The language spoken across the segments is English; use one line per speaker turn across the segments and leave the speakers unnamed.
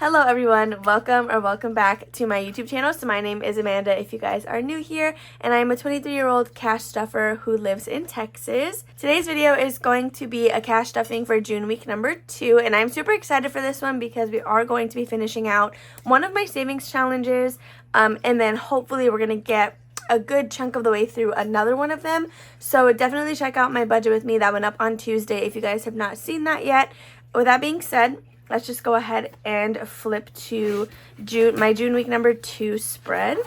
Hello everyone, welcome back to my YouTube channel. So my name is Amanda if you guys are new here, and I'm a 23-year-old cash stuffer who lives in Texas. Today's video is going to be a cash stuffing for June week number 2, and I'm super excited for this one because we are going to be finishing out one of my savings challenges, and then hopefully we're going to get a good chunk of the way through another one of them. So definitely check out my budget with me. That went up on Tuesday if you guys have not seen that yet. With that being said, let's just go ahead and flip to my June week number 2 spread,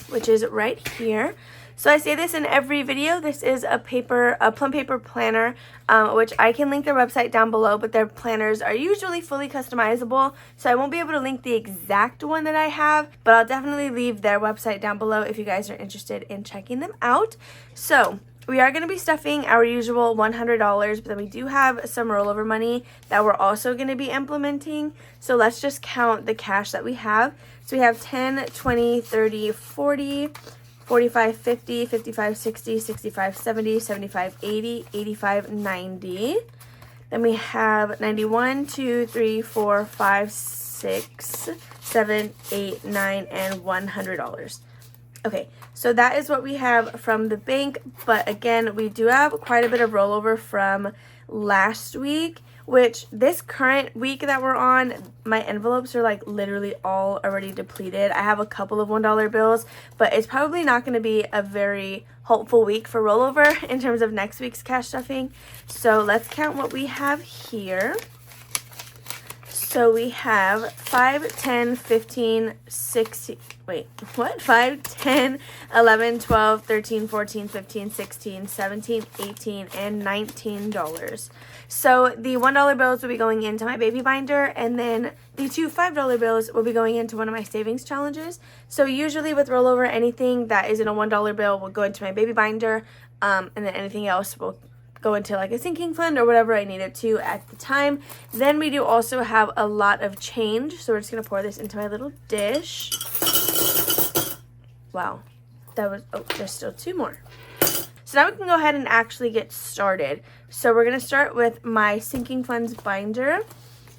which is right here. So I say this in every video. This is a plum paper planner, which I can link their website down below, but their planners are usually fully customizable, so I won't be able to link the exact one that I have, but I'll definitely leave their website down below if you guys are interested in checking them out. So we are going to be stuffing our usual $100, but then we do have some rollover money that we're also going to be implementing. So let's just count the cash that we have. So we have 10, 20, 30, 40, 45, 50, 55, 60, 65, 70, 75, 80, 85, 90. Then we have 91, 2, 3, 4, 5, 6, 7, 8, 9, and $100. Okay, so that is what we have from the bank, but again, we do have quite a bit of rollover from last week, which this current week that we're on, my envelopes are like literally all already depleted. I have a couple of $1 bills, but it's probably not going to be a very hopeful week for rollover in terms of next week's cash stuffing. So let's count what we have here. So we have 5, 10, 15, 16, wait, what? 5, 10, 11, 12, 13, 14, 15, 16, 17, 18, and $19. So the $1 bills will be going into my baby binder, and then the two $5 bills will be going into one of my savings challenges. So usually with rollover, anything that isn't a $1 bill will go into my baby binder, and then anything else will go into like a sinking fund or whatever I need it to at the time. Then we do also have a lot of change, so we're just gonna pour this into my little dish. Wow, that was, oh, there's still 2 more. So now we can go ahead and actually get started. So we're gonna start with my sinking funds binder.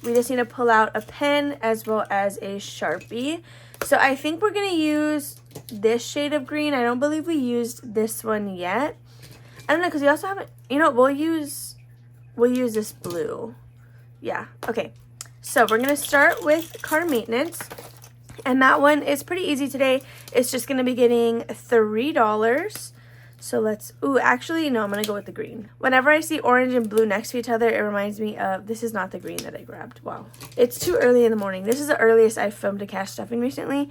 We just need to pull out a pen as well as a Sharpie. So I think we're gonna use this shade of green. I don't believe we used this one yet. I don't know, because we also haven't, you know, we'll use this blue. Yeah, okay. So we're going to start with car maintenance. And that one is pretty easy today. It's just going to be getting $3. So let's, ooh, actually, no, I'm going to go with the green. Whenever I see orange and blue next to each other, it reminds me of, this is not the green that I grabbed. Wow. It's too early in the morning. This is the earliest I've filmed a cash stuffing recently.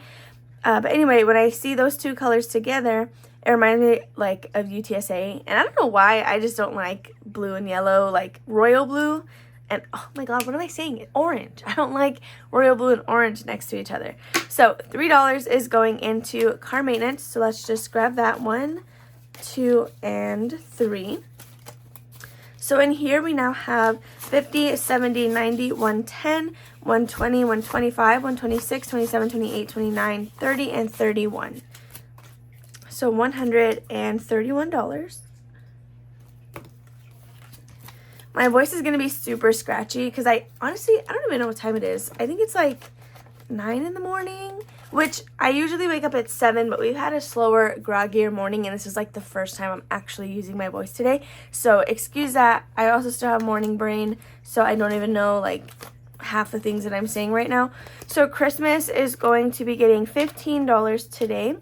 But anyway, when I see those two colors together, it reminds me like of UTSA, and I don't know why, I just don't like blue and yellow, like royal blue, and oh my god, what am I saying? Orange. I don't like royal blue and orange next to each other. So $3 is going into car maintenance, so let's just grab that 1, 2, and 3. So in here we now have 50, 70, 90, 110, 120, 125, 126, 27, 28, 29, 30, and 31. So $131. My voice is going to be super scratchy because I don't even know what time it is. I think it's like 9 in the morning, which I usually wake up at 7, but we've had a slower, groggier morning, and this is like the first time I'm actually using my voice today. So excuse that. I also still have morning brain, so I don't even know like half the things that I'm saying right now. So Christmas is going to be getting $15 today,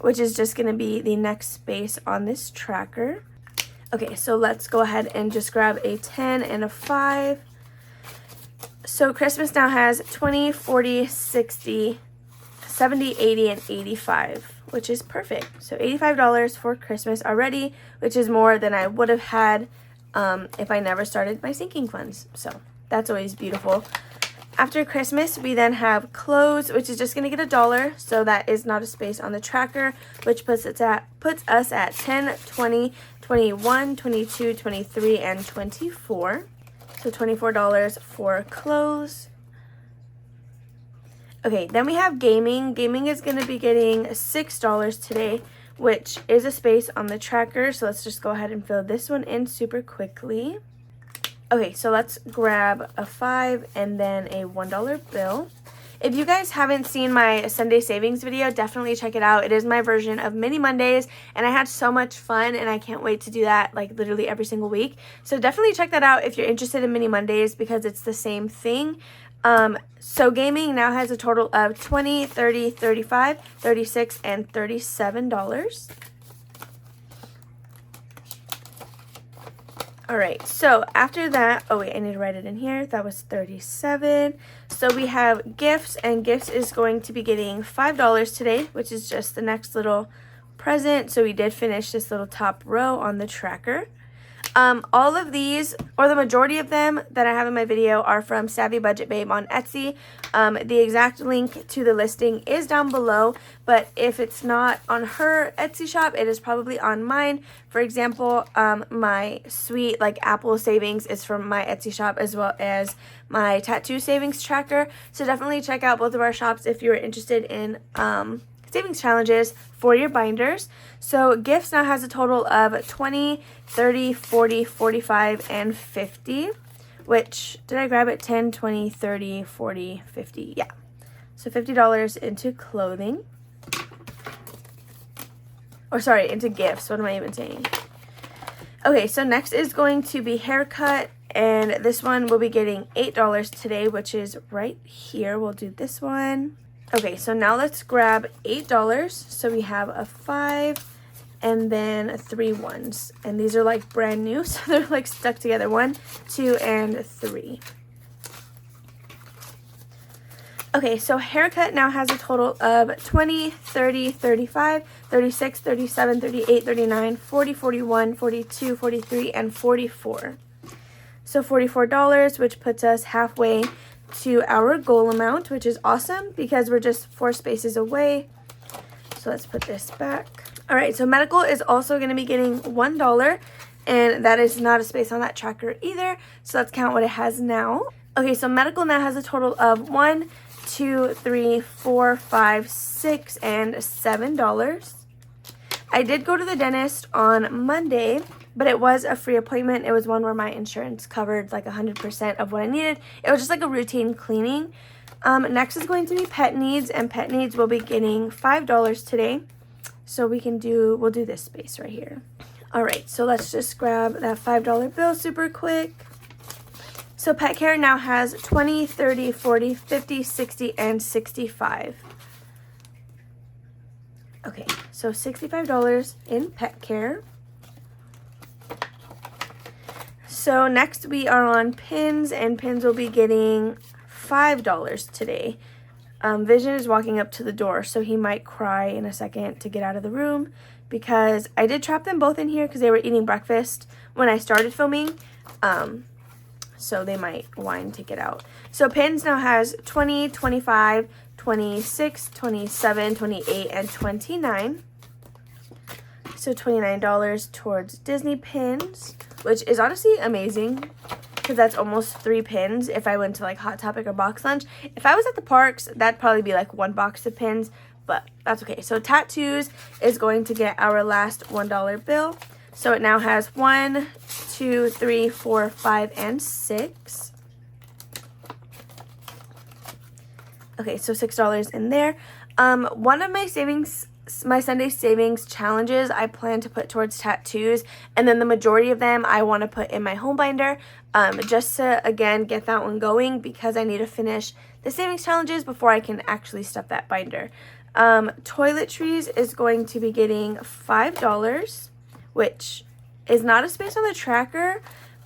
which is just going to be the next space on this tracker. Okay, so let's go ahead and just grab a 10 and a 5. So Christmas now has 20, 40, 60, 70, 80, and 85, which is perfect. So $85 for Christmas already, which is more than I would have had if I never started my sinking funds. So that's always beautiful. After Christmas, we then have clothes, which is just going to get $1, so that is not a space on the tracker, which puts us at 10, 20, 21, 22, 23, and 24. So $24 for clothes. Okay, then we have gaming. Gaming is going to be getting $6 today, which is a space on the tracker, so let's just go ahead and fill this one in super quickly. Okay, so let's grab a $5 and then a $1 bill. If you guys haven't seen my Sunday savings video, definitely check it out. It is my version of Mini Mondays, and I had so much fun, and I can't wait to do that like literally every single week. So definitely check that out if you're interested in Mini Mondays, because it's the same thing. So gaming now has a total of $20, $30, $35, $36, and $37. Alright, so after that, oh wait, I need to write it in here. That was $37. So we have gifts, and gifts is going to be getting $5 today, which is just the next little present. So we did finish this little top row on the tracker. All of these, or the majority of them that I have in my video, are from Savvy Budget Babe on Etsy. The exact link to the listing is down below, but if it's not on her Etsy shop, it is probably on mine. For example, my sweet like Apple savings is from my Etsy shop, as well as my tattoo savings tracker. So definitely check out both of our shops if you're interested in savings challenges for your binders. So gifts now has a total of 20, 30, 40, 45, and 50, which, did I grab it? 10, 20, 30, 40, 50, yeah. So $50 into clothing. Or sorry, into gifts. What am I even saying? Okay, so next is going to be haircut, and this one will be getting $8 today, which is right here. We'll do this one. Okay, so now let's grab $8. So we have a 5 and then 3 ones. And these are like brand new, so they're like stuck together. 1, 2, and 3. Okay, so haircut now has a total of 20, 30, 35, 36, 37, 38, 39, 40, 41, 42, 43, and 44. So $44, which puts us halfway to our goal amount, which is awesome because we're just 4 spaces away. So let's put this back. All right, so medical is also going to be getting $1, and that is not a space on that tracker either. So let's count what it has now. Okay, so medical now has a total of 1, 2, 3, 4, 5, 6, and $7. I did go to the dentist on Monday, but it was a free appointment. It was one where my insurance covered like 100% of what I needed. It was just like a routine cleaning. Next is going to be pet needs, and pet needs will be getting $5 today. So we'll do this space right here. All right, so let's just grab that $5 bill super quick. So pet care now has 20, 30, 40, 50, 60, and 65. Okay, so $65 in pet care. So next we are on pins, and pins will be getting $5 today. Vision is walking up to the door, so he might cry in a second to get out of the room, because I did trap them both in here because they were eating breakfast when I started filming. So they might whine to get out. So pins now has 20, 25, 26, 27, 28, and 29. So $29 towards Disney pins, which is honestly amazing because that's almost 3 pins if I went to like Hot Topic or Box Lunch. If I was at the parks, that'd probably be like 1 box of pins, but that's okay. So tattoos is going to get our last $1 bill. So it now has 1, 2, 3, 4, 5, and 6. Okay, so $6 in there. One of my Sunday savings challenges I plan to put towards tattoos, and then the majority of them I want to put in my home binder, just to again get that one going, because I need to finish the savings challenges before I can actually stuff that binder. Toiletries is going to be getting $5, which is not a space on the tracker,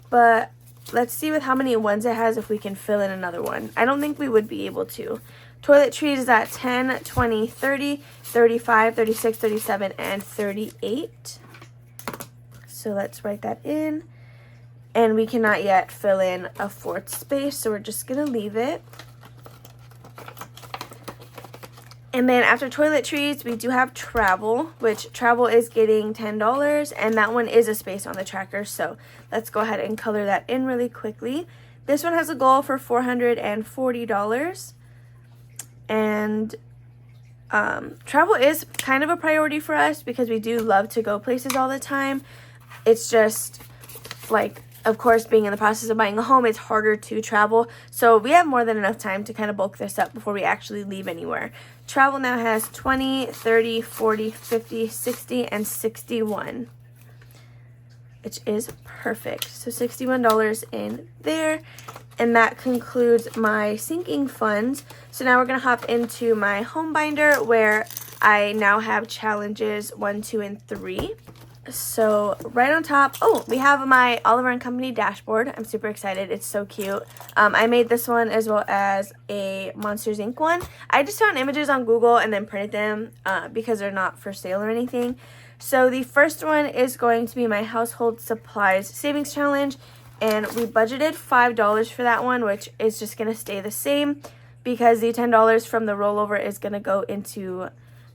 but let's see with how many ones it has if we can fill in another one. I don't think we would be able to. Toiletries is at 10, 20, 30, 35, 36, 37, and 38. So let's write that in. And we cannot yet fill in a 4th space, so we're just going to leave it. And then after toiletries, we do have travel, which travel is getting $10, and that one is a space on the tracker. So let's go ahead and color that in really quickly. This one has a goal for $440. And travel is kind of a priority for us because we do love to go places all the time. It's just like of course, being in the process of buying a home, it's harder to travel. So we have more than enough time to kind of bulk this up before we actually leave anywhere. Travel now has 20, 30, 40, 50, 60, and 61, which is perfect. So $61 in there. And that concludes my sinking funds. So now we're going to hop into my home binder where I now have challenges 1, 2, and 3. So right on top, oh, we have my Oliver & Company dashboard. I'm super excited. It's so cute. I made this one as well as a Monsters Inc. one. I just found images on Google and then printed them because they're not for sale or anything. So the first one is going to be my household supplies savings challenge. And we budgeted $5 for that one, which is just going to stay the same because the $10 from the rollover is going to go into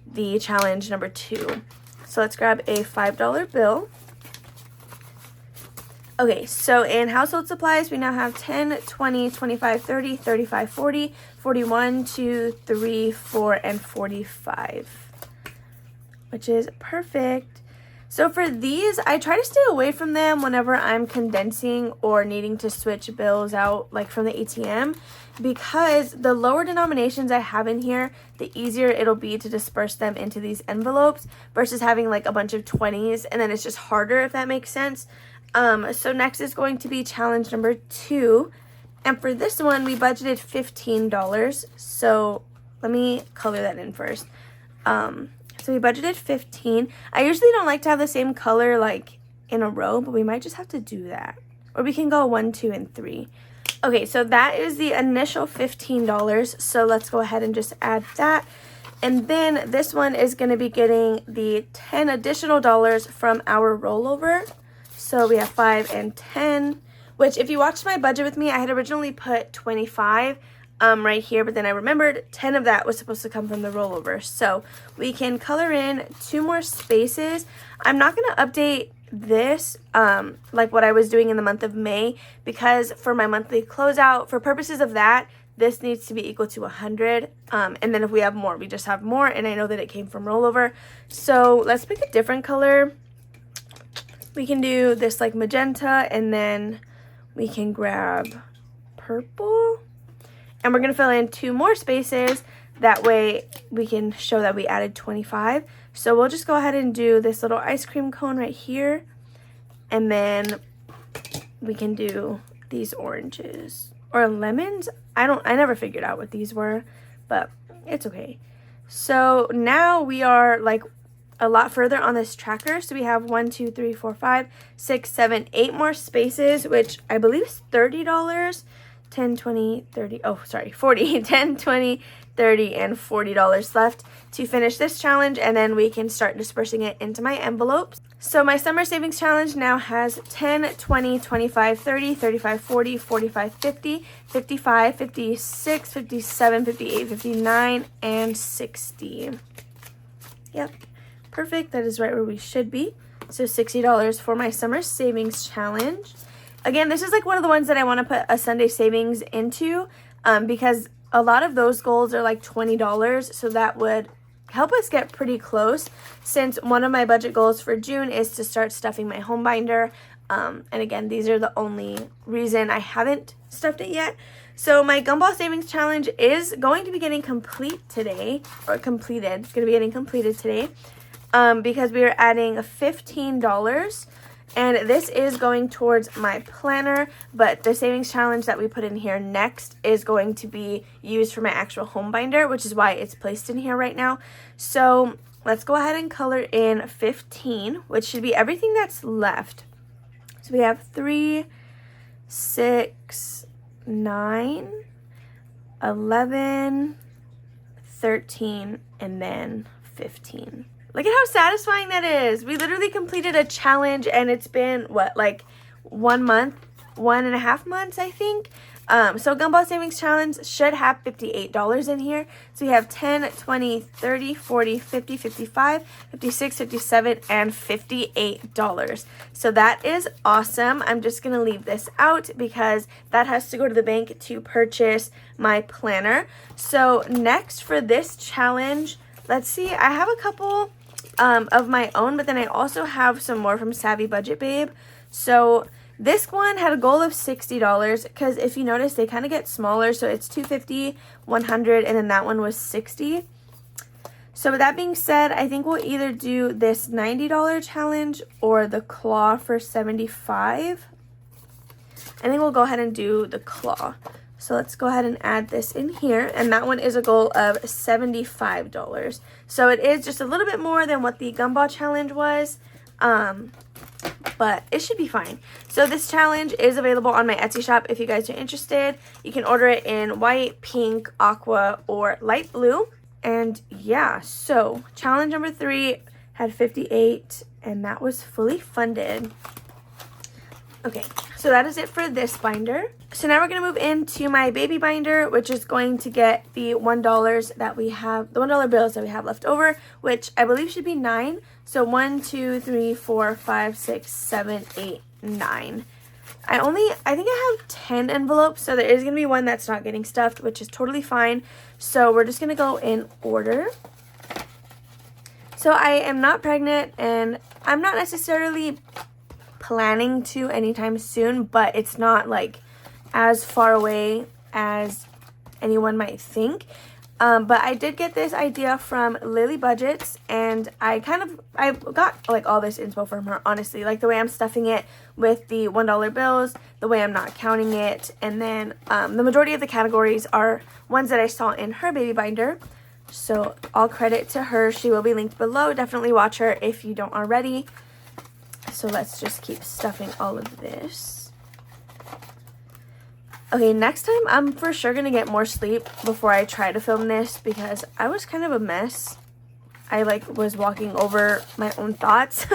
the challenge number 2. So let's grab a $5 bill. Okay, so in household supplies, we now have 10, 20, 25, 30, 35, 40, 41, 2, 3, 4, and 45, which is perfect. So for these, I try to stay away from them whenever I'm condensing or needing to switch bills out, like from the ATM, because the lower denominations I have in here, the easier it'll be to disperse them into these envelopes versus having like a bunch of 20s, and then it's just harder, if that makes sense. So next is going to be challenge number 2. And for this one, we budgeted $15. So let me color that in first. So we budgeted 15. I usually don't like to have the same color like in a row, but we might just have to do that. Or we can go 1, 2, and 3. Okay, so that is the initial $15. So let's go ahead and just add that. And then this one is going to be getting the $10 additional from our rollover. So we have 5 and 10, which if you watched my budget with me, I had originally put 25 right here, but then I remembered 10 of that was supposed to come from the rollover. So we can color in 2 more spaces. I'm not going to update this like what I was doing in the month of May, because for my monthly closeout, for purposes of that, this needs to be equal to 100. And then if we have more, we just have more, and I know that it came from rollover. So let's pick a different color. We can do this like magenta, and then we can grab purple. And we're going to fill in 2 more spaces. That way we can show that we added 25. So we'll just go ahead and do this little ice cream cone right here. And then we can do these oranges. Or lemons. I never figured out what these were, but it's okay. So now we are like a lot further on this tracker. So we have 1, 2, 3, 4, 5, 6, 7, 8 more spaces, which I believe is $30. 10, 20, 30, oh, sorry, 40, 10, 20, 30, and $40 left to finish this challenge, and then we can start dispersing it into my envelopes. So my summer savings challenge now has 10, 20, 25, 30, 35, 40, 45, 50, 55, 56, 57, 58, 59, and 60. Yep, perfect. That is right where we should be. So $60 for my summer savings challenge. Again, this is like one of the ones that I want to put a Sunday savings into because a lot of those goals are like $20. So that would help us get pretty close, since one of my budget goals for June is to start stuffing my home binder. And again, these are the only reason I haven't stuffed it yet. So my Gumball Savings Challenge is going to be getting complete today, or completed. It's going to be getting completed today because we are adding $15. And this is going towards my planner, but the savings challenge that we put in here next is going to be used for my actual home binder, which is why it's placed in here right now. So let's go ahead and color in 15, which should be everything that's left. So we have 3, 6, 9, 11, 13, and then 15. Look at how satisfying that is. We literally completed a challenge, and it's been, what, like 1 month, 1.5 months, I think. So Gumball Savings Challenge should have $58 in here. So we have 10, 20, 30, 40, 50, 55, 56, 57, and $58. So that is awesome. I'm just going to leave this out because that has to go to the bank to purchase my planner. So next for this challenge, let's see, I have a couple of my own, but then I also have some more from Savvy Budget Babe. So This one had a goal of $60 because if you notice, they kind of get smaller. So it's $250, $100, and then that one was $60. So with that being said, I think we'll either do this $90 challenge or the claw for $75. I think we'll go ahead and do the claw. So let's go ahead and add this in here. And that one is a goal of $75. So it is just a little bit more than what the gumball challenge was. But it should be fine. So this challenge is available on my Etsy shop if you guys are interested. You can order it in white, pink, aqua, or light blue. And yeah, so challenge number 3 had 58, and that was fully funded. Okay, so that is it for this binder. So now we're going to move into my baby binder, which is going to get the $1 that we have, the $1 bills that we have left over, which I believe should be 9. So 1, 2, 3, 4, 5, 6, 7, 8, 9. I think I have 10 envelopes, so there is going to be one that's not getting stuffed, which is totally fine. So we're just going to go in order. So I am not pregnant, and I'm not necessarily planning to anytime soon, but it's not like as far away as anyone might think. But I did get this idea from Lillybudgets, and I got like all this info from her, honestly, like the way I'm stuffing it with the $1 bills, the way I'm not counting it, and then the majority of the categories are ones that I saw in her baby binder. So all credit to her. She will be linked below. Definitely watch her if you don't already. So let's just keep stuffing all of this. Okay, next time I'm for sure going to get more sleep before I try to film this because I was kind of a mess. I was walking over my own thoughts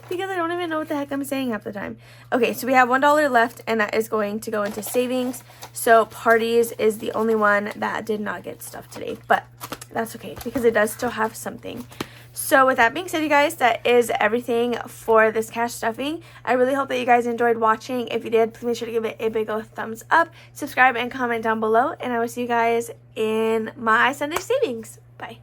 because I don't even know what the heck I'm saying half the time. Okay, so we have $1 left, and that is going to go into savings. So parties is the only one that did not get stuffed today, but that's okay because it does still have something. So with that being said, you guys, that is everything for this cash stuffing. I really hope that you guys enjoyed watching. If you did, please make sure to give it a big old thumbs up, subscribe, and comment down below. And I will see you guys in my Sunday savings. Bye.